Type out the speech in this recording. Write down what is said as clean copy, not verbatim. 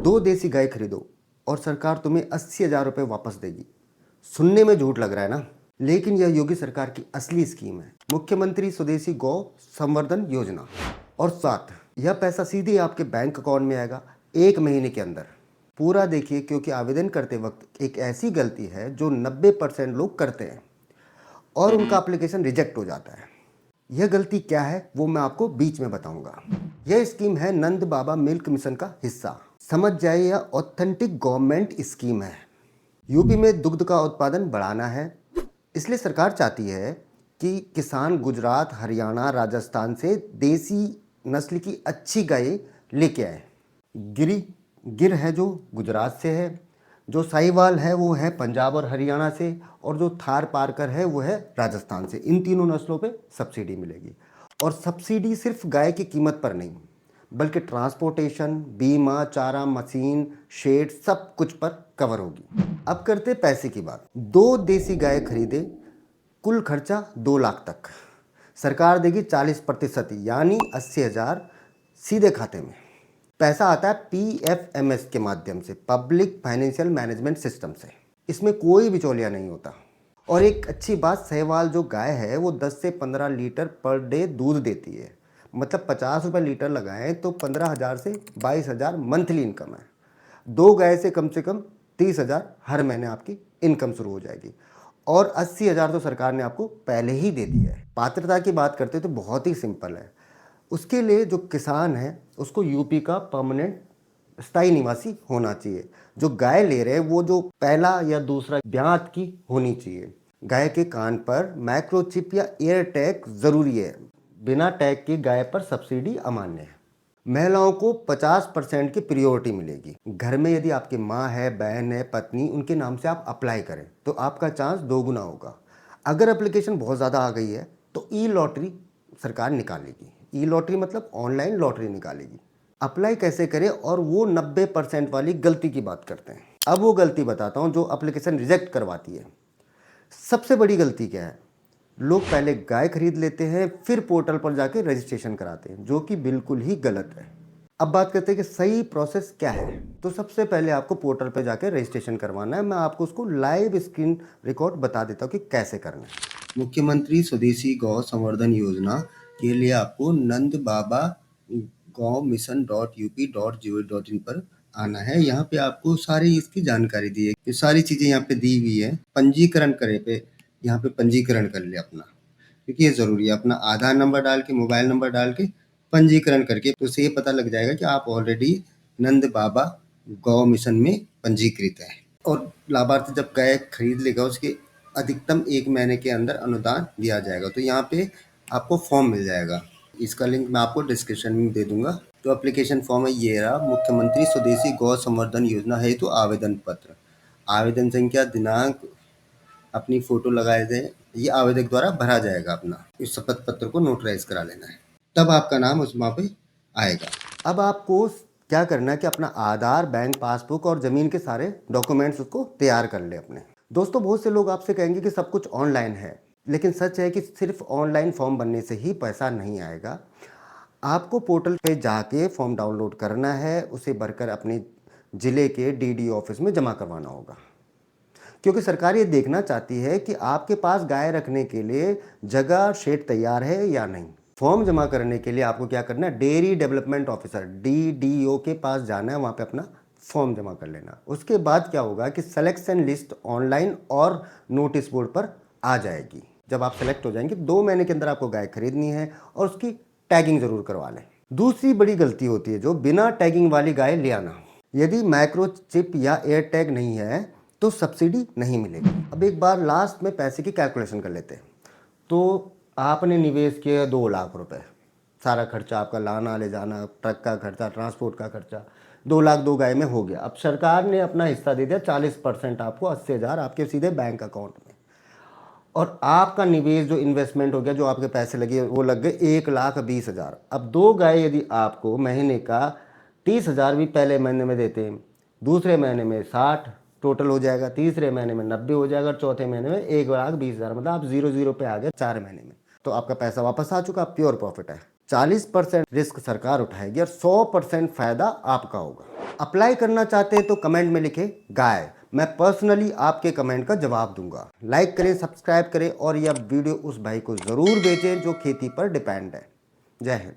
2 देसी गाय खरीदो और सरकार तुम्हें 80,000 रुपये वापस देगी। सुनने में झूठ लग रहा है ना, लेकिन यह योगी सरकार की असली स्कीम है, मुख्यमंत्री स्वदेशी गौ संवर्धन योजना। और साथ यह पैसा सीधे आपके बैंक अकाउंट में आएगा 1 महीने के अंदर। पूरा देखिए, क्योंकि आवेदन करते वक्त एक ऐसी गलती है जो 90% लोग करते हैं और उनका एप्लीकेशन रिजेक्ट हो जाता है। यह गलती क्या है वो मैं आपको बीच में बताऊंगा। यह स्कीम है नंद बाबा मिल्क मिशन का हिस्सा। समझ जाए, यह ऑथेंटिक गवर्नमेंट स्कीम है। यूपी में दुग्ध का उत्पादन बढ़ाना है, इसलिए सरकार चाहती है कि किसान गुजरात, हरियाणा, राजस्थान से देसी नस्ल की अच्छी गाय लेके आए। गिर है जो गुजरात से है, जो साहिवाल है वो है पंजाब और हरियाणा से, और जो थार पारकर है वो है राजस्थान से। इन तीनों नस्लों पे सब्सिडी मिलेगी। और सब्सिडी सिर्फ गाय की कीमत पर नहीं, बल्कि ट्रांसपोर्टेशन, बीमा, चारा, मशीन, शेड, सब कुछ पर कवर होगी। अब करते पैसे की बात। 2 देसी गाय खरीदे, कुल खर्चा 2 लाख तक। सरकार देगी 40%, यानी 80,000 सीधे खाते में। पैसा आता है PFMS के माध्यम से, पब्लिक फाइनेंशियल मैनेजमेंट सिस्टम से। इसमें कोई बिचौलिया नहीं होता। और एक अच्छी बात, सहवाल जो गाय है वो 10 से 15 लीटर पर डे दूध देती है। मतलब 50 रुपये लीटर लगाएं तो 15,000 से 22,000 मंथली इनकम है। 2 गाय से कम 30,000 हर महीने आपकी इनकम शुरू हो जाएगी। और 80,000 तो सरकार ने आपको पहले ही दे दिया है। पात्रता की बात करते तो बहुत ही सिंपल है। उसके लिए जो किसान है उसको यूपी का परमानेंट स्थायी निवासी होना चाहिए। जो गाय ले रहे हैं वो जो पहला या दूसरा ब्यात की होनी चाहिए। गाय के कान पर माइक्रोचिप या एयर टैग जरूरी है। बिना टैग की गाय पर सब्सिडी अमान्य है। महिलाओं को 50% की प्रियोरिटी मिलेगी। घर में यदि आपकी माँ है, बहन है, पत्नी, उनके नाम से आप अप्लाई करें तो आपका चांस 2 गुना होगा। अगर एप्लीकेशन बहुत ज़्यादा आ गई है तो ई लॉटरी सरकार निकालेगी। ई लॉटरी मतलब ऑनलाइन लॉटरी निकालेगी। अप्लाई कैसे करें, और वो 90% वाली गलती की बात करते हैं। अब वो गलती बताता हूँ जो एप्लीकेशन रिजेक्ट करवाती है। सबसे बड़ी गलती क्या है? लोग पहले गाय खरीद लेते हैं, फिर पोर्टल पर जाके रजिस्ट्रेशन कराते हैं, जो कि बिल्कुल ही गलत है। अब बात करते हैं कि सही प्रोसेस क्या है। तो सबसे पहले आपको पोर्टल पर जाके रजिस्ट्रेशन करवाना है। मैं आपको उसको लाइव स्क्रीन रिकॉर्ड बता देता हूँ कि कैसे करना है। मुख्यमंत्री स्वदेशी गौ संवर्धन योजना के लिए आपको नंद बाबा गौ मिशन .up.gov.in पर आना है। यहाँ पे आपको सारी इसकी जानकारी दी है, ये सारी चीजें यहाँ पे दी हुई है। पंजीकरण करे पे यहाँ पे पंजीकरण कर ले अपना, क्योंकि ये जरूरी है। अपना आधार नंबर डाल के, मोबाइल नंबर डाल के पंजीकरण करके, तो उससे ये पता लग जाएगा कि आप ऑलरेडी नंद बाबा गौ मिशन में पंजीकृत है। और लाभार्थी जब गाय खरीद लेगा उसके अधिकतम 1 महीने के अंदर अनुदान दिया जाएगा। तो यहाँ पे आपको फॉर्म मिल जाएगा, इसका लिंक मैं आपको डिस्क्रिप्शन में दे दूंगा। तो एप्लीकेशन फॉर्म है ये रहा, मुख्यमंत्री स्वदेशी गौ संवर्धन योजना हेतु आवेदन पत्र। आवेदन संख्या, दिनांक, अपनी फोटो लगाए थे, ये आवेदक द्वारा भरा जाएगा। अपना इस शपथ पत्र को नोटराइज करा लेना है, तब आपका नाम उस वहाँ पे आएगा। अब आपको क्या करना है कि अपना आधार, बैंक पासबुक और ज़मीन के सारे डॉक्यूमेंट्स उसको तैयार कर ले अपने। दोस्तों, बहुत से लोग आपसे कहेंगे कि सब कुछ ऑनलाइन है, लेकिन सच है कि सिर्फ ऑनलाइन फॉर्म बनने से ही पैसा नहीं आएगा। आपको पोर्टल पे जाके फॉर्म डाउनलोड करना है, उसे भरकर अपने ज़िले के DDO ऑफिस में जमा करवाना होगा। क्योंकि सरकार ये देखना चाहती है कि आपके पास गाय रखने के लिए जगह, शेड तैयार है या नहीं। फॉर्म जमा करने के लिए आपको क्या करना है, डेयरी डेवलपमेंट ऑफिसर DDO के पास जाना है, वहाँ पे अपना फॉर्म जमा कर लेना। उसके बाद क्या होगा कि सिलेक्शन लिस्ट ऑनलाइन और नोटिस बोर्ड पर आ जाएगी। जब आप सेलेक्ट हो जाएंगे, 2 महीने के अंदर आपको गाय खरीदनी है और उसकी टैगिंग जरूर करवा लें। दूसरी बड़ी गलती होती है जो बिना टैगिंग वाली गाय ले आना। यदि माइक्रोचिप या एयर टैग नहीं है तो सब्सिडी नहीं मिलेगी। अब एक बार लास्ट में पैसे की कैलकुलेशन कर लेते हैं। तो आपने निवेश किया 2 लाख रुपए, सारा खर्चा आपका, लाना ले जाना, ट्रक का खर्चा, ट्रांसपोर्ट का खर्चा, 2 लाख 2 गाय में हो गया। अब सरकार ने अपना हिस्सा दे दिया 40% आपको, 80,000 आपके सीधे बैंक अकाउंट में। और आपका निवेश जो इन्वेस्टमेंट हो गया, जो आपके पैसे लगे, वो लग गए 1,20,000। अब 2 गाय यदि आपको महीने का 30,000 भी पहले महीने में देते हैं, दूसरे महीने में 60 टोटल हो जाएगा, तीसरे महीने में 90 हो जाएगा, चौथे महीने में 1,20,000। मतलब आप 0 पे आ गए 4 महीने में, तो आपका पैसा वापस आ चुका, प्योर प्रॉफिट है। 40% रिस्क सरकार उठाएगी और 100% फायदा आपका होगा। अप्लाई करना चाहते हैं तो कमेंट में लिखें गाय, मैं पर्सनली आपके कमेंट का जवाब दूंगा। लाइक करें, सब्सक्राइब करें और यह वीडियो उस भाई को जरूर भेजें जो खेती पर डिपेंड है। जय हिंद।